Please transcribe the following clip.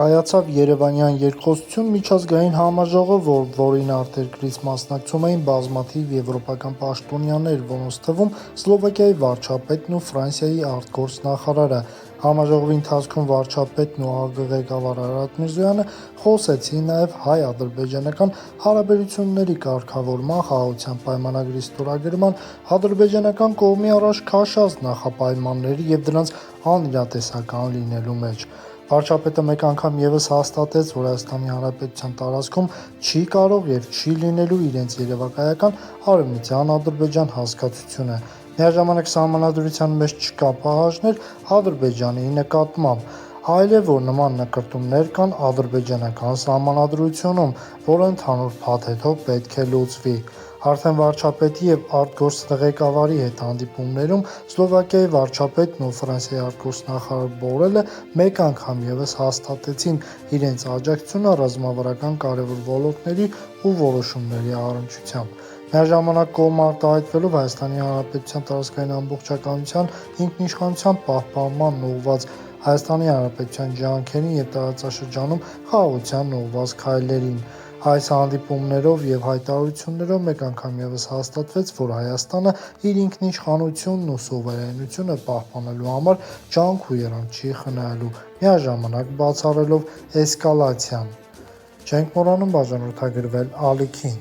Կայացավ երևանյան երկխոսություն միջազգային համաժողով, որին արտերկրից մասնակցում էին բազմաթիվ եվրոպական պաշտոնյաներ, որոնց թվում Սլովակիայի վարչապետն ու Ֆրանսիայի արտգործնախարարը։ Համաժողովի ընթացքում վարչապետն ու ԱԳ ղեկավար Արարատ Միրզոյանը խոսեցին նաև հայ-ադրբեջանական հարաբերությունների կարգավորման, խաղաղության պայմանագրի ստորագրման, ադրբեջանական կողմի առաջ քաշած նախապայմանների և դրանց անիրատեսական լինելու մեջ։ Վարչապետը մեկ անգամ ևս հաստատեց, որ Հայաստանի Հանրապետության տարածքում չի կարող և չի լինելու իրենց երևակայական Արևմտյան Ադրբեջան հասկացությունը։ Միաժամանակ սահմանադրության մեջ չկա պահանջներ Ադրբեջանի նկատմամբ, այլև որ նման նկրտումներ կան ադրբեջանական սահմանադրությունում, որը ընդհանուր փաթեթով պետք է լուծվի։ Արդեն վարչապետի և արտգործղեկավարի հետ հանդիպումներում Սլովակիայի վարչապետն ու Ֆրանսիայի արտգործնախարար Բորելը մեկ անգամ ևս հաստատեցին իրենց աջակցությունը ռազմավարական կարևոր ոլորտների ու որոշումների առնչությամբ։ Միաժամանակ կողմը արտահայտվելով Հայաստանի Հանրապետության տարածքային ամբողջականության, ինքնիշխանության պահպանմանն ուղղված Հայաստանի Հանրապետության ջանքերին և տարածաշրջանում խաղաղությանն ուղղված քայլերին։ Այս հանդիպումներով և հայտարարություններով մեկ անգամ ևս հաստատվեց, որ Հայաստանը իր ինքնիշխանությունն ու սուվերենությունը պահպանելու համար ջանք ու եռանդ չի խնայելու, միաժամանակ բացառելով էսկալացիան։ Չենք մոռանում բաժանորդագրվել ալիքին։